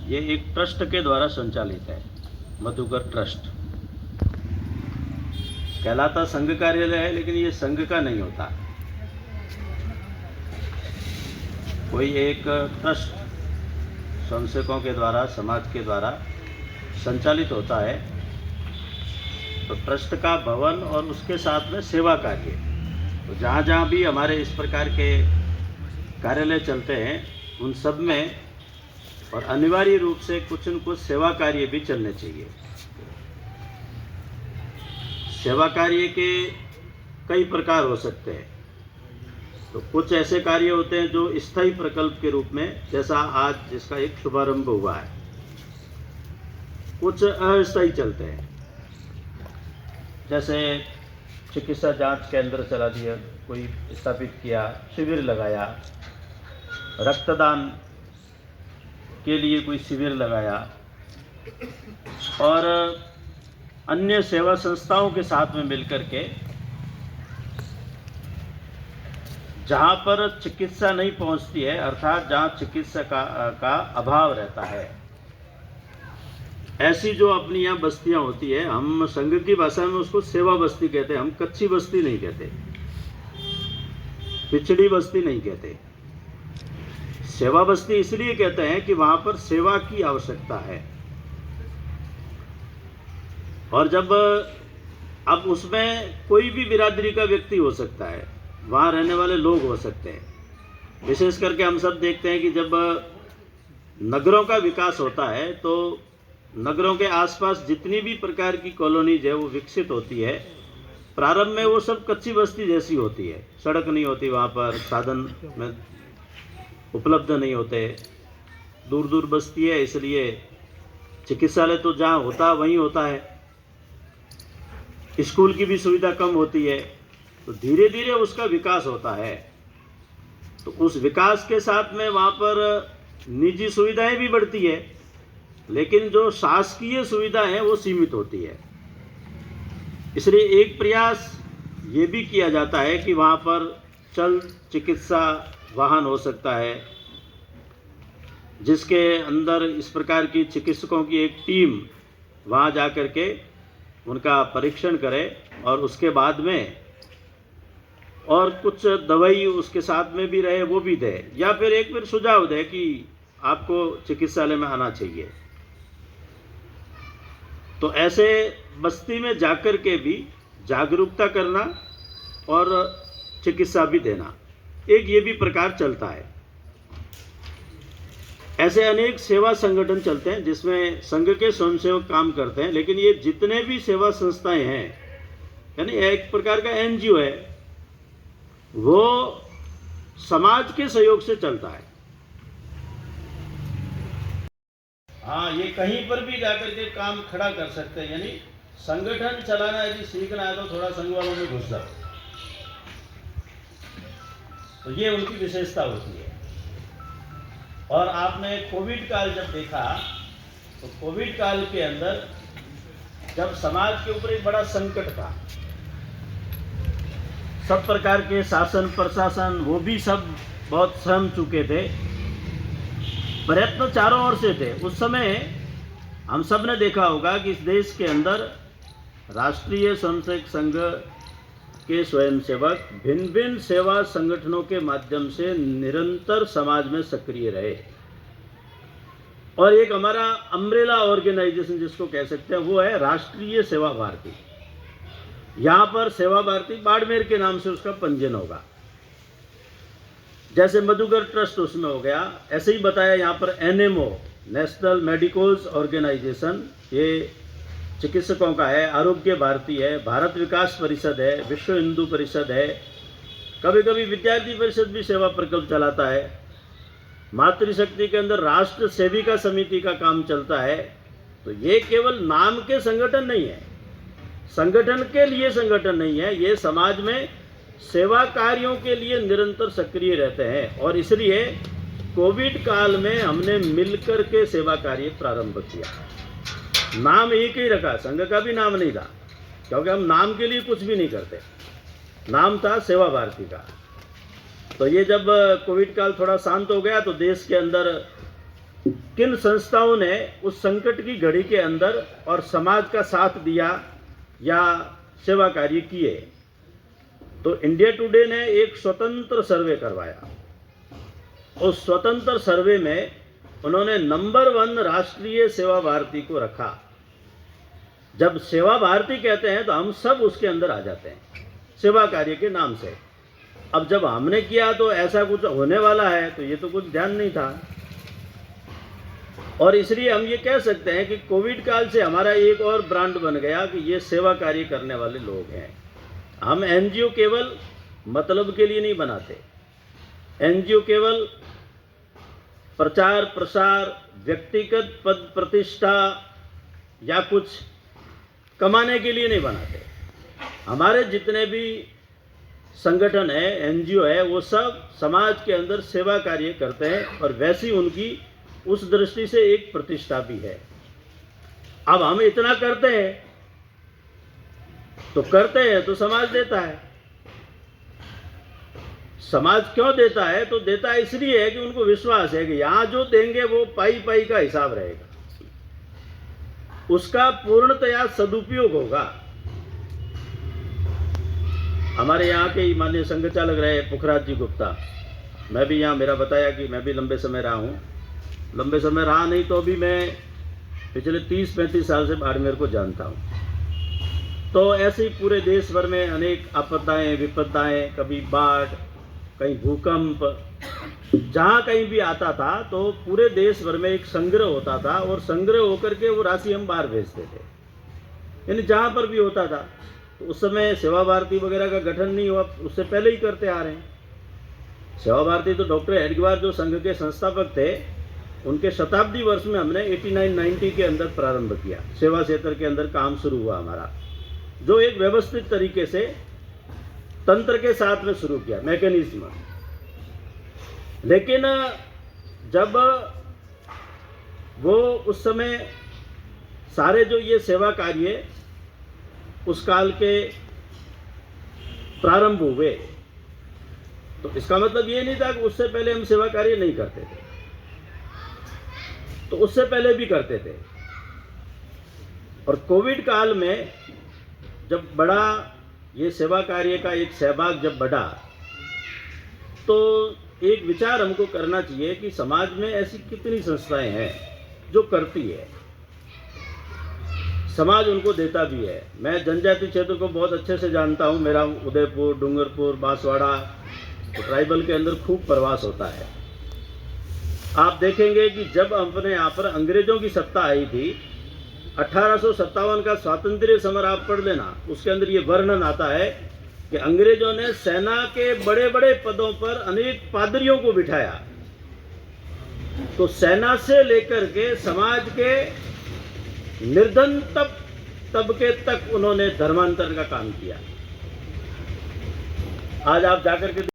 ये एक ट्रस्ट के द्वारा संचालित है। मधुकर ट्रस्ट कहलाता संघ कार्यालय है, लेकिन ये संघ का नहीं होता। कोई एक ट्रस्ट स्वयंसेवकों के द्वारा, समाज के द्वारा संचालित होता है। तो ट्रस्ट का भवन और उसके साथ में सेवा कार्य, तो जहाँ जहाँ भी हमारे इस प्रकार के कार्यालय चलते हैं उन सब में और अनिवार्य रूप से कुछ न कुछ सेवा कार्य भी चलने चाहिए। सेवा कार्य के कई प्रकार हो सकते हैं। तो कुछ ऐसे कार्य होते हैं जो स्थायी प्रकल्प के रूप में, जैसा आज जिसका एक शुभारंभ हुआ है। कुछ अस्थायी चलते हैं, जैसे चिकित्सा जांच केंद्र चला दिया, कोई स्थापित किया, शिविर लगाया, रक्तदान के लिए कोई शिविर लगाया, और अन्य सेवा संस्थाओं के साथ में मिलकर के जहाँ पर चिकित्सा नहीं पहुँचती है, अर्थात जहाँ चिकित्सा का अभाव रहता है, ऐसी जो अपनी यहाँ बस्तियाँ होती है, हम संघ की भाषा में उसको सेवा बस्ती कहते हैं। हम कच्ची बस्ती नहीं कहते, पिछड़ी बस्ती नहीं कहते। सेवा बस्ती इसलिए कहते हैं कि वहाँ पर सेवा की आवश्यकता है। और जब अब उसमें कोई भी बिरादरी का व्यक्ति हो सकता है, वहाँ रहने वाले लोग हो सकते हैं। विशेष करके हम सब देखते हैं कि जब नगरों का विकास होता है तो नगरों के आसपास जितनी भी प्रकार की कॉलोनीज है वो विकसित होती है। प्रारंभ में वो सब कच्ची बस्ती जैसी होती है, सड़क नहीं होती, वहाँ पर साधन में उपलब्ध नहीं होते, दूर दूर बस्ती है, इसलिए चिकित्सालय तो जहाँ होता वहीं होता है। स्कूल की भी सुविधा कम होती है। तो धीरे धीरे उसका विकास होता है। तो उस विकास के साथ में वहाँ पर निजी सुविधाएं भी बढ़ती है, लेकिन जो शासकीय सुविधा है वो सीमित होती है। इसलिए एक प्रयास ये भी किया जाता है कि वहाँ पर चल चिकित्सा वाहन हो सकता है, जिसके अंदर इस प्रकार की चिकित्सकों की एक टीम वहाँ जा कर के उनका परीक्षण करे और उसके बाद में और कुछ दवाई उसके साथ में भी रहे वो भी दे, या फिर एक फिर सुझाव दे कि आपको चिकित्सालय में आना चाहिए। तो ऐसे बस्ती में जाकर के भी जागरूकता करना और चिकित्सा भी देना, एक ये भी प्रकार चलता है। ऐसे अनेक सेवा संगठन चलते हैं जिसमें संघ के स्वयंसेवक काम करते हैं, लेकिन ये जितने भी सेवा संस्थाएं हैं, यानी एक प्रकार का एनजीओ है, वो समाज के सहयोग से चलता है। हाँ, ये कहीं पर भी जाकर के काम खड़ा कर सकते हैं। यानी संगठन चलाना यदि सीखना है तो थोड़ा संघ वालों में घुस जाओ, तो ये उनकी विशेषता होती है। और आपने कोविड काल जब देखा, तो कोविड काल के अंदर जब समाज के ऊपर एक बड़ा संकट था, सब प्रकार के शासन प्रशासन वो भी सब बहुत सहम चुके थे, प्रयत्न चारों ओर से थे। उस समय हम सब ने देखा होगा कि इस देश के अंदर राष्ट्रीय स्वयंसेवक संघ के स्वयंसेवक भिन्न भिन्न सेवा संगठनों के माध्यम से निरंतर समाज में सक्रिय रहे। और एक हमारा अम्ब्रेला ऑर्गेनाइजेशन जिसको कह सकते हैं वो है राष्ट्रीय सेवा भारती। यहाँ पर सेवा भारती बाड़मेर के नाम से उसका पंजीयन होगा, जैसे मधुकर ट्रस्ट उसमें हो गया। ऐसे ही बताया यहाँ पर एनएमओ, नेशनल मेडिकल्स ऑर्गेनाइजेशन, ये चिकित्सकों का है। आरोग्य भारती है, भारत विकास परिषद है, विश्व हिंदू परिषद है, कभी कभी विद्यार्थी परिषद भी सेवा प्रकल्प चलाता है। मातृशक्ति के अंदर राष्ट्र सेविका समिति का काम चलता है। तो ये केवल नाम के संगठन नहीं है, संगठन के लिए संगठन नहीं है, ये समाज में सेवा कार्यों के लिए निरंतर सक्रिय रहते हैं। और इसलिए कोविड काल में हमने मिलकर के सेवा कार्य प्रारंभ किया। नाम एक ही रखा, संघ का भी नाम नहीं था, क्योंकि हम नाम के लिए कुछ भी नहीं करते, नाम था सेवा भारती का। तो ये जब कोविड काल थोड़ा शांत हो गया तो देश के अंदर किन संस्थाओं ने उस संकट की घड़ी के अंदर और समाज का साथ दिया या सेवा कार्य किए। तो इंडिया टुडे ने एक स्वतंत्र सर्वे करवाया। उस स्वतंत्र सर्वे में उन्होंने नंबर 1 राष्ट्रीय सेवा भारती को रखा। जब सेवा भारती कहते हैं तो हम सब उसके अंदर आ जाते हैं, सेवा कार्य के नाम से। अब जब हमने किया तो ऐसा कुछ होने वाला है, तो ये तो कुछ ध्यान नहीं था। और इसलिए हम ये कह सकते हैं कि कोविड काल से हमारा एक और ब्रांड बन गया कि ये सेवा कार्य करने वाले लोग हैं। हम एनजीओ केवल मतलब के लिए नहीं बनाते। एनजीओ केवल प्रचार प्रसार, व्यक्तिगत पद प्रतिष्ठा या कुछ कमाने के लिए नहीं बनाते। हमारे जितने भी संगठन है, एनजीओ है, वो सब समाज के अंदर सेवा कार्य करते हैं और वैसी उनकी उस दृष्टि से एक प्रतिष्ठा भी है। अब हम इतना करते हैं तो समाज देता है। समाज क्यों देता है? तो देता है इसलिए है कि उनको विश्वास है कि यहां जो देंगे वो पाई पाई का हिसाब रहेगा, उसका पूर्णतया सदुपयोग होगा। हमारे यहाँ के माननीय संघ चालक रहे पुखराज जी गुप्ता, मैं भी यहाँ, मेरा बताया कि मैं भी लंबे समय रहा हूँ। लंबे समय रहा नहीं तो अभी मैं पिछले 30-35 साल से बाड़मेर को जानता हूँ। तो ऐसे ही पूरे देश भर में अनेक आपदाएं विपदाएं, कभी बाढ़, कहीं भूकंप, जहाँ कहीं भी आता था तो पूरे देश भर में एक संग्रह होता था और संग्रह होकर के वो राशि हम बाहर भेजते थे। यानी जहाँ पर भी होता था, तो उस समय सेवा भारती वगैरह का गठन नहीं हुआ, उससे पहले ही करते आ रहे हैं। सेवा भारती तो डॉक्टर हेडगेवार जो संघ के संस्थापक थे, उनके शताब्दी वर्ष में हमने 89-90 के अंदर प्रारंभ किया। सेवा क्षेत्र के अंदर काम शुरू हुआ हमारा, जो एक व्यवस्थित तरीके से तंत्र के साथ में शुरू किया, मैकेनिज्म। लेकिन जब वो उस समय सारे जो ये सेवा कार्य उस काल के प्रारंभ हुए, तो इसका मतलब ये नहीं था कि उससे पहले हम सेवा कार्य नहीं करते थे, तो उससे पहले भी करते थे। और कोविड काल में जब बड़ा ये सेवा कार्य का एक सहभाग जब बढ़ा, तो एक विचार हमको करना चाहिए कि समाज में ऐसी कितनी संस्थाएं हैं जो करती है, समाज उनको देता भी है। मैं जनजाति क्षेत्र को बहुत अच्छे से जानता हूँ। मेरा उदयपुर, डूंगरपुर, बांसवाड़ा, तो ट्राइबल के अंदर खूब प्रवास होता है। आप देखेंगे कि जब अपने यहाँ पर अंग्रेजों की सत्ता आई थी, 1857 का स्वातंत्र्य समर आप पढ़ लेना, उसके अंदर ये वर्णन आता है कि अंग्रेजों ने सेना के बड़े बड़े पदों पर अनेक पादरियों को बिठाया। तो सेना से लेकर के समाज के निर्धन तबके तक उन्होंने धर्मांतरण का काम किया। आज आप जाकर के